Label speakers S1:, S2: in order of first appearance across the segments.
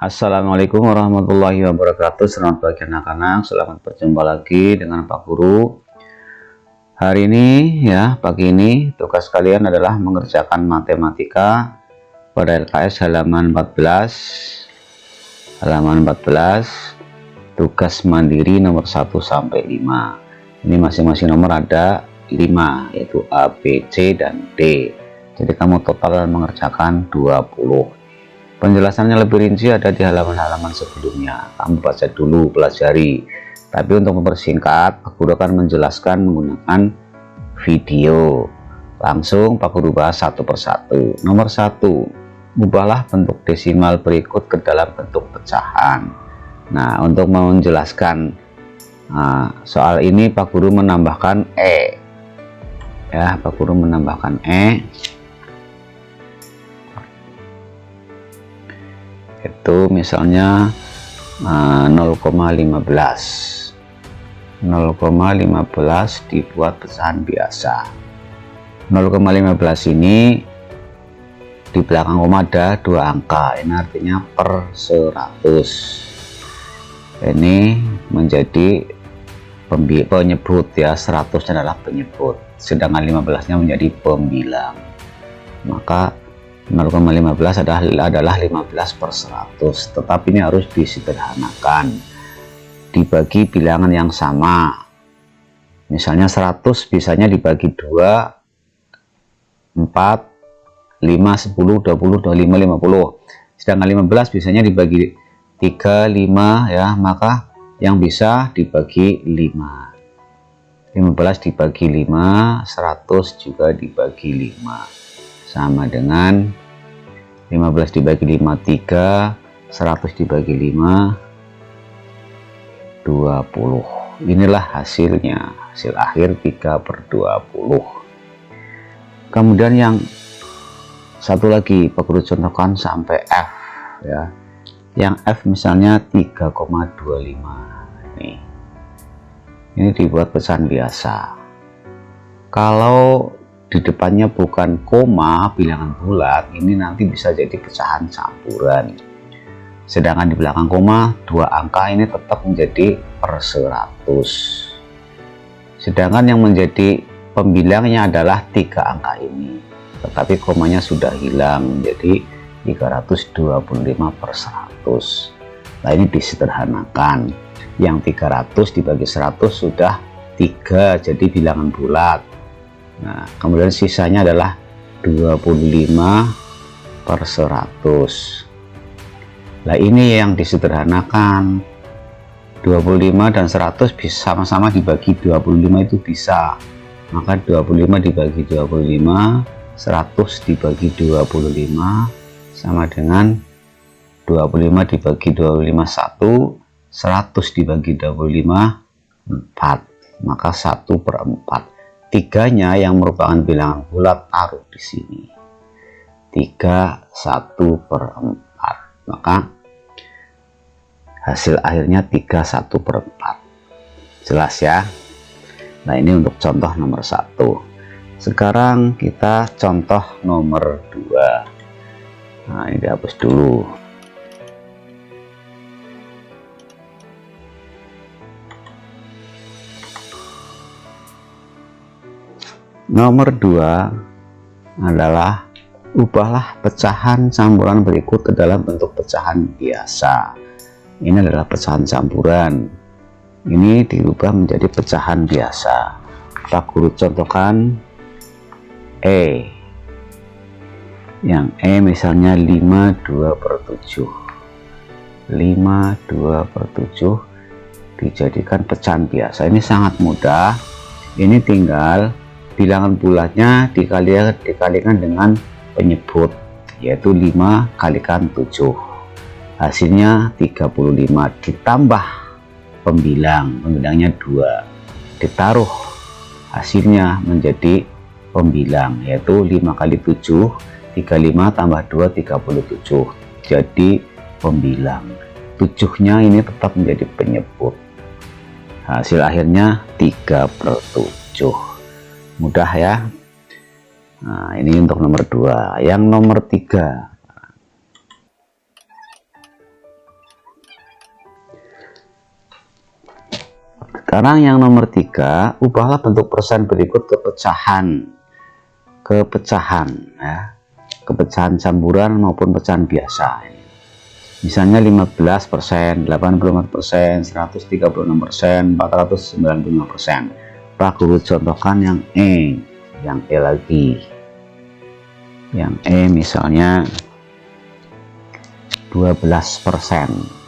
S1: Assalamualaikum warahmatullahi wabarakatuh. Selamat pagi anak-anak. Selamat berjumpa lagi dengan Pak Guru. Hari ini pagi ini tugas kalian adalah mengerjakan matematika pada LKS halaman 14. Tugas mandiri nomor 1 sampai 5. Ini masing-masing nomor ada 5, yaitu A, B, C dan D. Jadi kamu total mengerjakan 20. Penjelasannya lebih rinci ada di halaman-halaman sebelumnya. Kamu baca dulu, pelajari. Tapi untuk mempersingkat, Pak Guru akan menjelaskan menggunakan video. Langsung Pak Guru bahas satu persatu. Nomor 1, ubahlah bentuk desimal berikut ke dalam bentuk pecahan. Nah, untuk menjelaskan soal ini Pak Guru menambahkan E. Pak Guru menambahkan E. Itu misalnya 0,15 dibuat pecahan biasa. 0,15 ini di belakang koma ada 2 angka, ini artinya per 100. Ini menjadi penyebut 100 adalah penyebut, sedangkan 15 nya menjadi pembilang. Maka 0,15 adalah 15/100, tetapi ini harus disederhanakan, dibagi bilangan yang sama. Misalnya 100 bisanya dibagi 2, 4, 5, 10, 20, 25, 50. Sedangkan 15 bisanya dibagi 3, 5 maka yang bisa dibagi 5. 15 dibagi 5, 100 juga dibagi 5. Sama dengan 15 dibagi 5, 3, 100 dibagi 5, 20. Inilah hasilnya, hasil akhir 3/20. Kemudian yang satu lagi Pak Guru contohkan sampai F Yang F misalnya 3,25. Ini dibuat pecahan biasa. Kalau di depannya bukan koma bilangan bulat, ini nanti bisa jadi pecahan campuran. Sedangkan di belakang koma 2 angka ini tetap menjadi per 100. Sedangkan yang menjadi pembilangnya adalah 3 angka ini, tetapi komanya sudah hilang menjadi 325/100. Nah, ini disederhanakan. Yang 300 dibagi 100 sudah 3 jadi bilangan bulat. Nah, kemudian sisanya adalah 25/100. Nah, ini yang disederhanakan. 25 dan 100 bisa sama-sama dibagi 25 itu bisa. Maka 25 dibagi 25, 100 dibagi 25 sama dengan 25 dibagi 25 1, 100 dibagi 25 4. Maka 1/4. 3-nya yang merupakan bilangan bulat taruh di sini. 3 1/4. Maka hasil akhirnya 3 1/4. Jelas ya? Nah, ini untuk contoh nomor 1. Sekarang kita contoh nomor 2. Nah, ini dihapus dulu. Nomor 2 adalah ubahlah pecahan campuran berikut ke dalam bentuk pecahan biasa. Ini adalah pecahan campuran. Ini dirubah menjadi pecahan biasa. Pak Guru contohkan E. Yang E misalnya 52/7. 52/7 dijadikan pecahan biasa. Ini sangat mudah. Ini tinggal bilangan bulatnya dikalikan dengan penyebut, yaitu 5 kalikan 7. Hasilnya 35 ditambah pembilangnya 2, ditaruh hasilnya menjadi pembilang, yaitu 5 kali 7, 35 tambah 2, 37. Jadi pembilang. 7-nya ini tetap menjadi penyebut. Hasil akhirnya 3/7. Mudah ya. Nah, ini untuk nomor 2. Yang nomor 3. Sekarang yang nomor 3, ubahlah bentuk persen berikut ke pecahan ya, ke pecahan campuran maupun pecahan biasa. Misalnya 15%, 85%, 136%, 495%. Pak Guru contohkan yang E, lagi. Yang E misalnya 12%.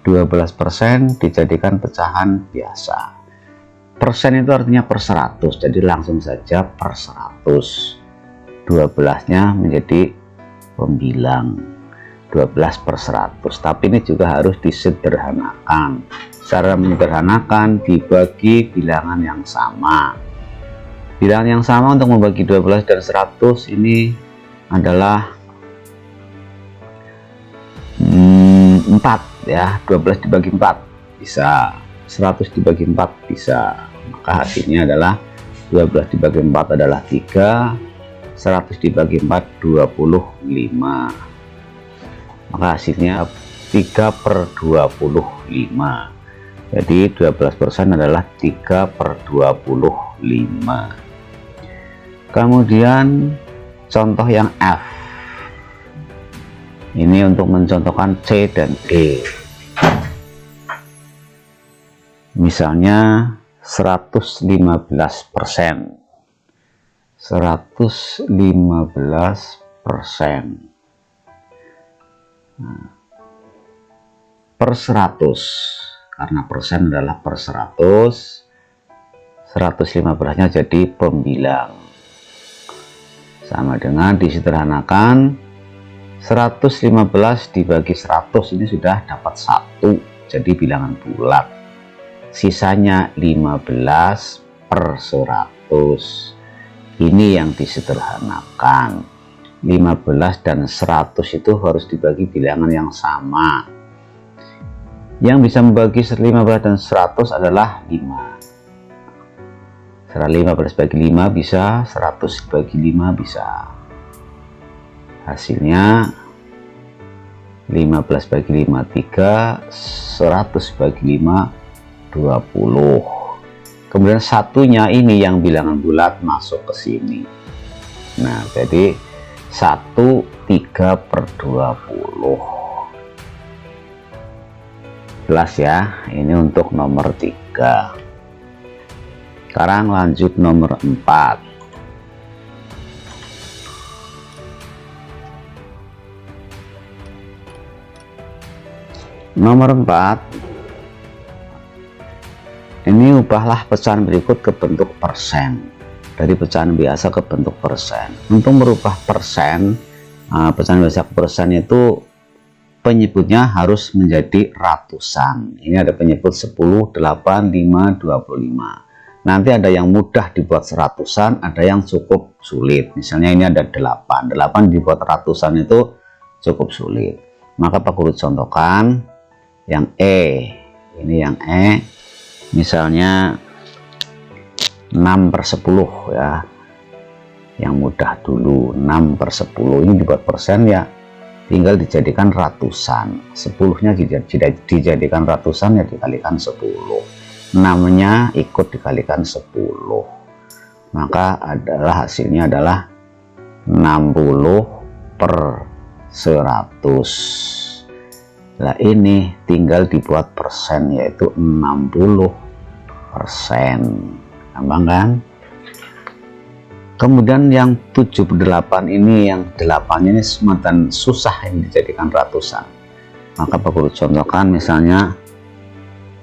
S1: 12% dijadikan pecahan biasa. Persen itu artinya per 100, jadi langsung saja per 100. 12-nya menjadi pembilang 12 per 100, tapi ini juga harus disederhanakan. Cara menyederhanakan, dibagi bilangan yang sama. Bilangan yang sama untuk membagi 12 dan 100 ini adalah 4 ya. 12 dibagi 4 bisa, 100 dibagi 4 bisa, maka hasilnya adalah 12 dibagi 4 adalah 3, 100 dibagi 4 25, maka hasilnya 3 per 25. Jadi 12% adalah 3 per 25. Kemudian contoh yang F, ini untuk mencontohkan C dan E. Misalnya 115%. 115% per 100, karena persen adalah per 100, 115-nya jadi pembilang. Sama dengan disederhanakan, 115 dibagi 100 ini sudah dapat 1, jadi bilangan bulat. Sisanya 15 per 100. Ini yang disederhanakan. 15 dan 100 itu harus dibagi bilangan yang sama. Yang bisa membagi 15 dan 100 adalah 5. 15 bagi 5 bisa, 100 bagi 5 bisa. Hasilnya 15 bagi 5 3, 100 bagi 5 20. Kemudian satunya ini yang bilangan bulat masuk ke sini. Nah, jadi 1 3 per 20. Jelas ya, ini untuk nomor 3. Sekarang lanjut nomor 4. Nomor 4, ini ubahlah pecahan berikut ke bentuk persen. Dari pecahan biasa ke bentuk persen. Untuk merubah persen, pecahan biasa ke persen itu penyebutnya harus menjadi ratusan. Ini ada penyebut 10, 8, 5, 25. Nanti ada yang mudah dibuat seratusan, ada yang cukup sulit. Misalnya ini ada 8. 8 dibuat ratusan itu cukup sulit. Maka Pak Guru contohkan yang E. Ini yang E. Misalnya 6 per 10 ya. Yang mudah dulu, 6 per 10. Ini dibuat persen ya. Tinggal dijadikan ratusan. 10-nya dijadikan ratusan ya, dikalikan 10. 6-nya ikut dikalikan 10. Maka hasilnya adalah 60 per 100. Nah, ini tinggal dibuat persen, yaitu 60%. Gampang kan? Kemudian yang 78 ini, yang 8 ini semacam susah ini dijadikan ratusan. Maka Pak Guru contohkan misalnya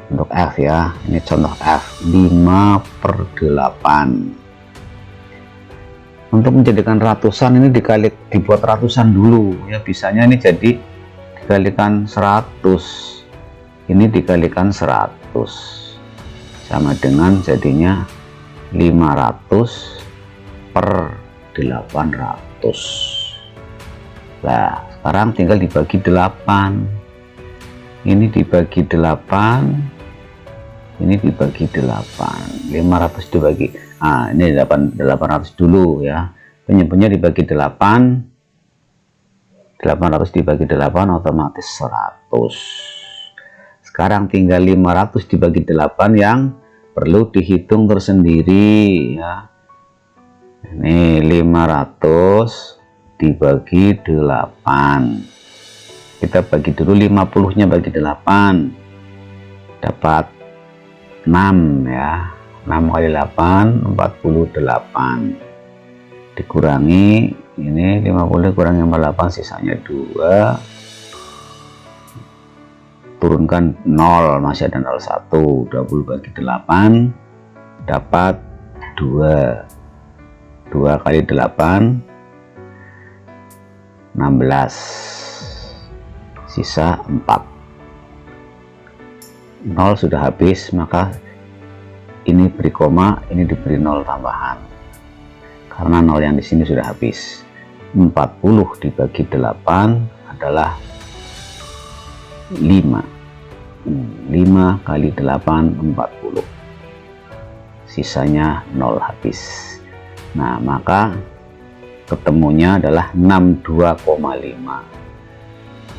S1: untuk F ya. Ini contoh F, 5 per 8. Untuk menjadikan ratusan ini dibuat ratusan dulu ya. Bisanya ini jadi dikalikan 100. Ini dikalikan 100. Sama dengan jadinya 500 per 800. Nah, sekarang tinggal dibagi 8. Ini dibagi 8. Ini dibagi 8. 500 dibagi. Ini 800 dulu ya. Penyebutnya dibagi 8. 800 dibagi 8 otomatis 100. Sekarang tinggal 500 dibagi 8 yang perlu dihitung tersendiri ya. Ini 500 dibagi 8. Kita bagi dulu 50-nya bagi 8. Dapat 6 ya. 6 kali 8 48. Dikurangi ini 50 kurangi 48 sisanya 2. Turunkan 0, masih ada 01. 20 bagi 8 dapat 2. 2 kali 8 16, sisa 4. 0 sudah habis, maka ini beri koma, ini diberi 0 tambahan karena 0 yang di sini sudah habis. 40 dibagi 8 adalah 5. 5 kali 8 40, sisanya 0 habis. Nah, maka ketemunya adalah 62,5.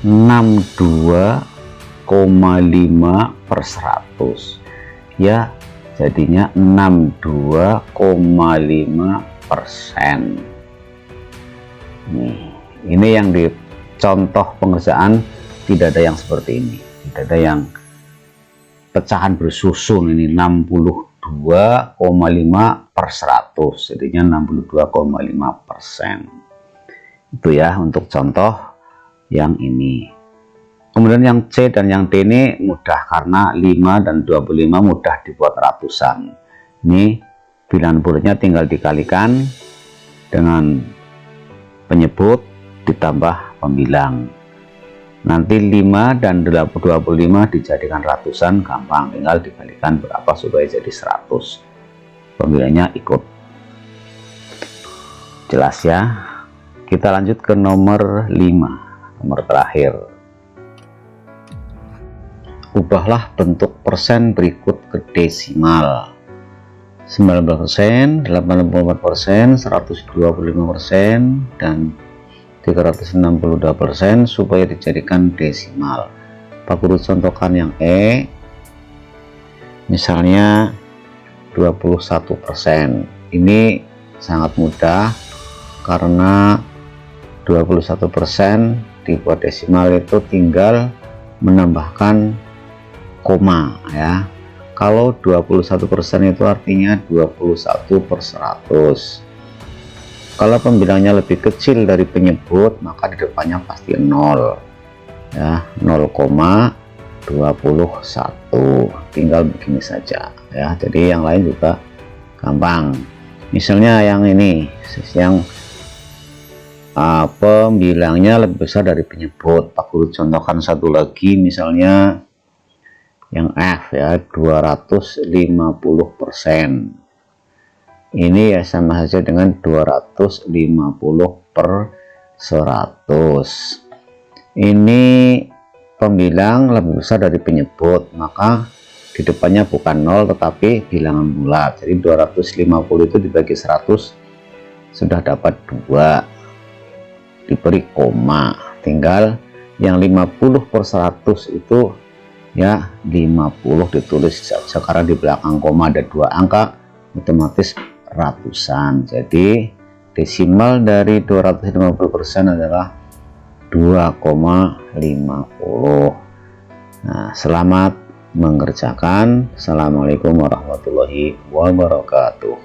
S1: 62,5 per 100 ya, jadinya 62,5%. Ini yang di contoh pengerjaan tidak ada yang seperti ini, tidak ada yang pecahan bersusun. Ini 62,5 per 100, jadinya 62,5%. Itu ya untuk contoh yang ini. Kemudian yang C dan yang D ini mudah karena 5 dan 25 mudah dibuat ratusan. Ini bilangan bulatnya tinggal dikalikan dengan penyebut ditambah pembilang. Nanti 5 dan 25 dijadikan ratusan, gampang, tinggal dikalikan berapa supaya jadi 100. Pembilangnya ikut. Jelas ya. Kita lanjut ke nomor 5, nomor terakhir. Ubahlah bentuk persen berikut ke desimal. 19%, 84%, 125%, dan 362% supaya dijadikan desimal. Pak Guru contohkan yang E, misalnya 21%. Ini sangat mudah karena 21% dibuat desimal itu tinggal menambahkan koma ya. Kalau 21% itu artinya 21 per 100. Kalau pembilangnya lebih kecil dari penyebut, maka di depannya pasti 0 ya, 0,21. Tinggal begini saja ya. Jadi yang lain juga gampang. Misalnya yang ini, yang pembilangnya lebih besar dari penyebut. Pak Guru contohkan satu lagi, misalnya yang F ya, 250%. Ini ya sama saja dengan 250 per 100. Ini pembilang lebih besar dari penyebut, maka di depannya bukan 0 tetapi bilangan bulat. Jadi 250 itu dibagi 100 sudah dapat 2, diberi koma. Tinggal yang 50 per 100 itu ya 50 ditulis saja karena di belakang koma ada 2 angka, otomatis ratusan. Jadi desimal dari 250% adalah 2,50. Nah, selamat mengerjakan. Assalamualaikum warahmatullahi wabarakatuh.